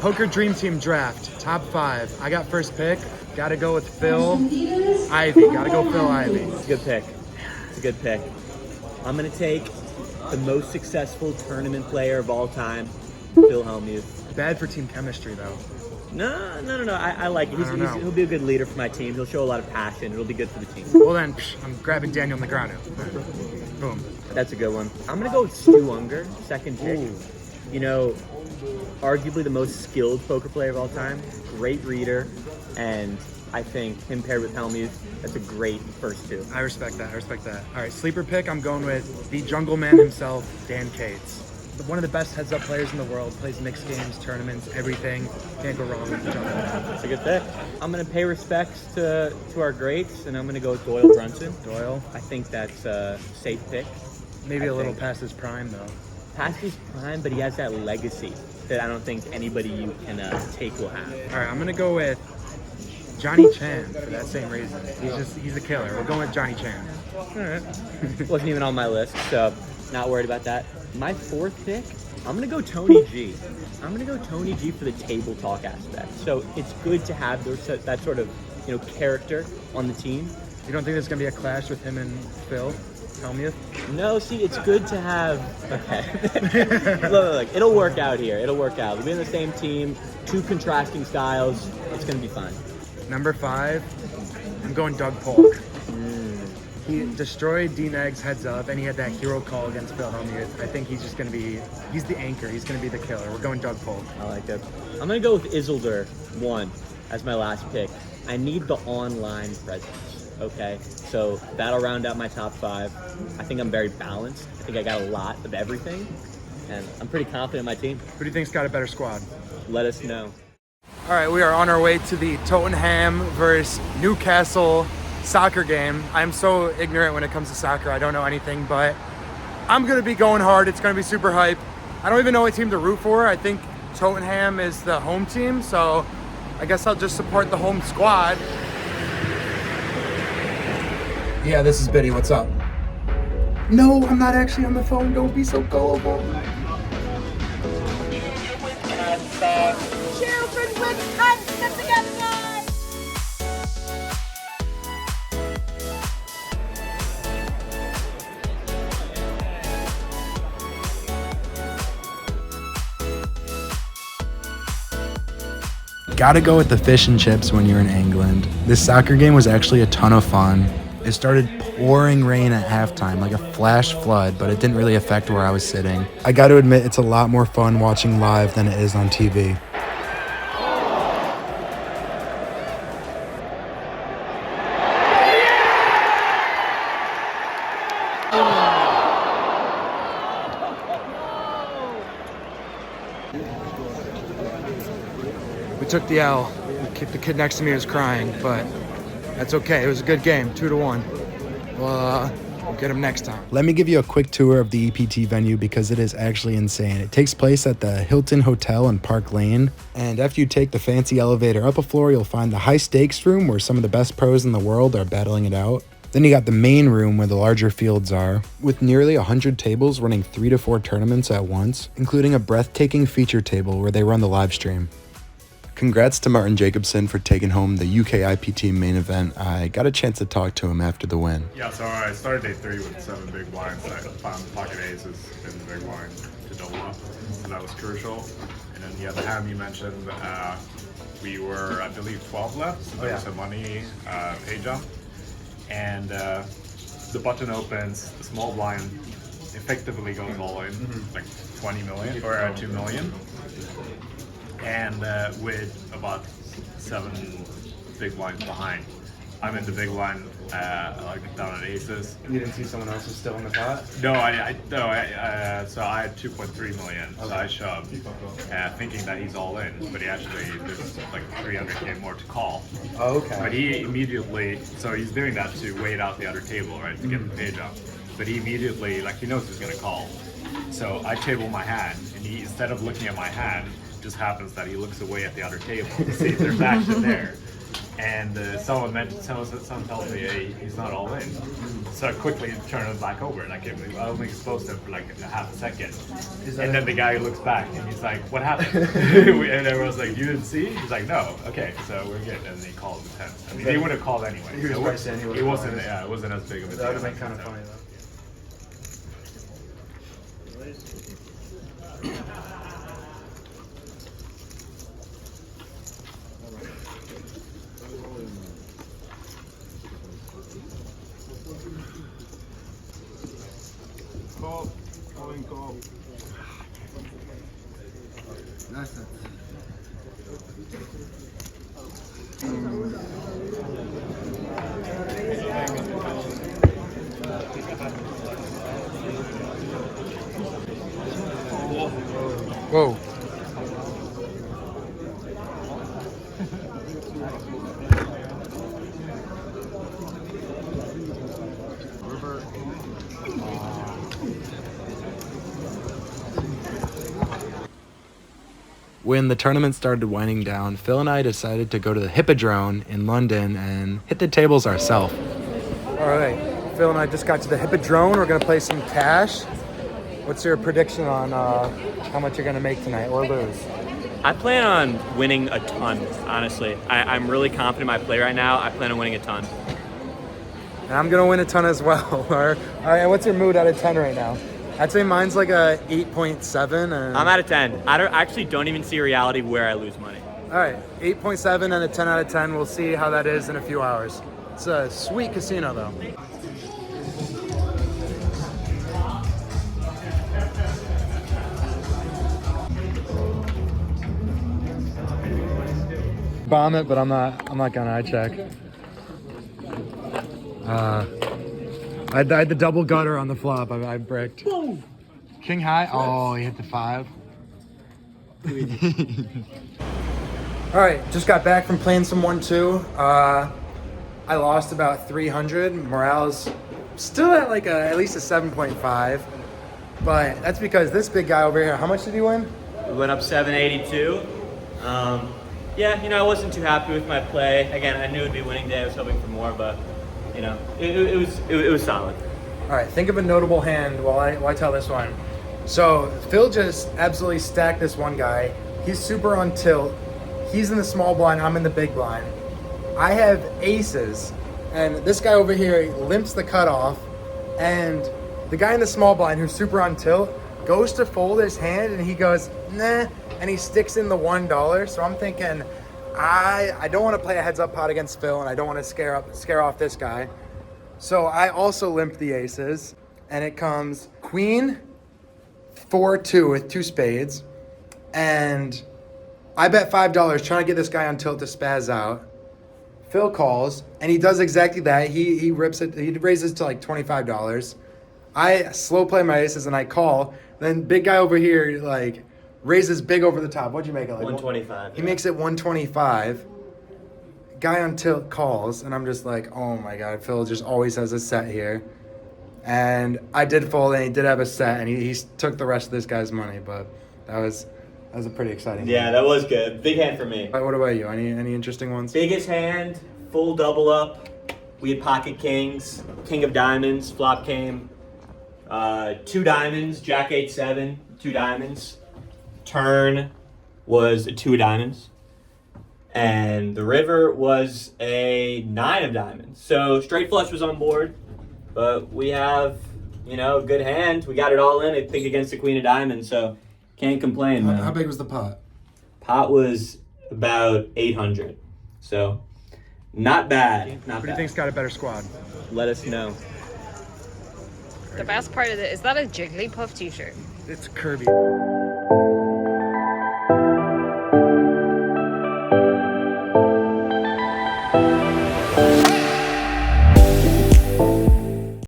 Poker Dream Team draft, top 5. I got first pick. Gotta go with Phil Ivey. Gotta go Phil Ivey. It's a good pick. It's a good pick. I'm gonna take the most successful tournament player of all time, Phil Hellmuth. Bad for team chemistry though. No. I like it. He'll be a good leader for my team. He'll show a lot of passion. It'll be good for the team. Well then, I'm grabbing Daniel Negreanu. Boom. That's a good one. I'm gonna go with Stu Unger, second pick. Ooh. You know, arguably the most skilled poker player of all time. Great reader, and I think him paired with Hellmuth, that's a great first two. I respect that. All right, sleeper pick. I'm going with the jungle man himself, Dan Cates. One of the best heads-up players in the world. Plays mixed games, tournaments, everything. Can't go wrong with the jungle man. That's a good pick. I'm gonna pay respects to our greats, and I'm gonna go with Doyle Brunson. Doyle. I think that's a safe pick. Maybe a little past his prime though. Past his prime, but he has that legacy that I don't think anybody you can take will have. All right, I'm gonna go with Johnny Chan for that same reason. He's a killer. We're going with Johnny Chan. All right. Wasn't even on my list, so not worried about that. My fourth pick, I'm gonna go Tony G. I'm gonna go Tony G for the table talk aspect. So it's good to have that sort of character on the team. You don't think there's gonna be a clash with him and Phil Hellmuth? No, see, it's good to have. Okay, look, it'll work out here. It'll work out. We'll be in the same team, two contrasting styles. It's gonna be fun. Number 5, I'm going Doug Polk. He destroyed D-Neg's heads up, and he had that hero call against Phil Hellmuth. I think he's just going to be, he's the anchor. He's going to be the killer. We're going Doug Polk. I like it. I'm going to go with Isildur 1 as my last pick. I need the online presence, okay? So that'll round out my top 5. I think I'm very balanced. I think I got a lot of everything, and I'm pretty confident in my team. Who do you think's got a better squad? Let us know. All right, we are on our way to the Tottenham versus Newcastle soccer game. I'm so ignorant when it comes to soccer. I don't know anything, but I'm gonna be going hard. It's gonna be super hype. I don't even know what team to root for. I think Tottenham is the home team, so I guess I'll just support the home squad. Yeah, this is Biddy. What's up? No, I'm not actually on the phone. Don't be so gullible. Children with us, come together, guys! Gotta go with the fish and chips when you're in England. This soccer game was actually a ton of fun. It started pouring rain at halftime, like a flash flood, but it didn't really affect where I was sitting. I gotta admit, it's a lot more fun watching live than it is on TV. We took the L. The kid next to me was crying, but that's okay. It was a good game, 2-1. We'll get him next time. Let me give you a quick tour of the EPT venue because it is actually insane. It takes place at the Hilton Hotel in Park Lane. And after you take the fancy elevator up a floor, you'll find the high stakes room where some of the best pros in the world are battling it out. Then you got the main room where the larger fields are, with nearly 100 tables running 3 to 4 tournaments at once, including a breathtaking feature table where they run the live stream. Congrats to Martin Jacobson for taking home the UK IPT main event. I got a chance to talk to him after the win. Yeah, so I started day 3 with 7 big blinds. I found pocket aces in the big blind to double up, so that was crucial. And then yeah, the hand you mentioned, we were, I believe, 12 left, so there was a money pay jump. And the button opens, the small blind effectively goes all in, like 20 million or 2 million. And with about 7 big blinds behind. I'm in the big blind, like down at aces. You didn't see someone else was still in the pot? No, so I had 2.3 million, so I shoved, thinking that he's all in, but he actually, there's like 300K more to call. Oh, okay. But he immediately, so he's doing that to wait out the other table, right, to get the pay jump. But he immediately, like he knows he's gonna call. So I table my hand, and he, instead of looking at my hand, just happens that he looks away at the other table to see if there's action there. And someone tells me, hey, he's not all in. So I quickly turn it back over, and I only exposed him for like a half a second. And then the guy looks back, and he's like, what happened? And everyone's like, you didn't see? He's like, no. Okay, so we're good. And they called the 10. I mean, they would have called anyway. He was probably saying he it wasn't as big of a deal. That would have been kind of funny, though. Call. Calling call. Nice. Whoa. When the tournament started winding down, Phil and I decided to go to the Hippodrome in London and hit the tables ourselves. All right, Phil and I just got to the Hippodrome. We're gonna play some cash. What's your prediction on how much you're gonna make tonight or lose? I plan on winning a ton, honestly. I'm really confident in my play right now. I plan on winning a ton. And I'm gonna win a ton as well. All right, what's your mood out of 10 right now? I'd say mine's like a 8.7. And I'm at a 10. I actually don't even see a reality where I lose money. all right, 8.7 and a 10 out of 10. We'll see how that is in a few hours. It's a sweet casino though. Bomb it, but I'm not gonna. I check. I had the double gutter on the flop. I bricked. King high. Oh, he hit the 5. All right, just got back from playing some 1-2. I lost about 300. Morale's still at like at least a 7.5, but that's because this big guy over here. How much did he win? We went up 782. Yeah, I wasn't too happy with my play. Again, I knew it'd be winning day. I was hoping for more, but it was solid. All right, think of a notable hand while I tell this one. So Phil just absolutely stacked this one guy. He's super on tilt. He's in the small blind. I'm in the big blind. I have aces, and this guy over here limps the cutoff, and the guy in the small blind who's super on tilt goes to fold his hand, and he goes, nah, and he sticks in the $1. So I'm thinking, I don't want to play a heads-up pot against Phil, and I don't want to scare off this guy. So I also limp the aces, and it comes queen, 4-2 with 2 spades, and I bet $5 trying to get this guy on tilt to spaz out. Phil calls, and he does exactly that. He rips it. He raises to like $25. I slow play my aces, and I call. Then big guy over here like raises big over the top. What'd you make it like? 125. He makes it 125. Guy on tilt calls, and I'm just like, oh my god, Phil just always has a set here. And I did fold, and he did have a set, and he took the rest of this guy's money. But that was a pretty exciting Yeah, game. that was good. Big hand for me. What about you? Any interesting ones? Biggest hand, full double up. We had pocket kings, king of diamonds. Flop came 2 diamonds, jack 8-7, 2 diamonds. Turn was a 2 of diamonds. And the river was a 9 of diamonds. So straight flush was on board, but we have, a good hand. We got it all in, I think, against the queen of diamonds, so can't complain, man. How big was the pot? Pot was about 800, so not bad. Not Who do you bad. think's got a better squad? Let us know. The best part of it is that a Jigglypuff t-shirt. It's Kirby.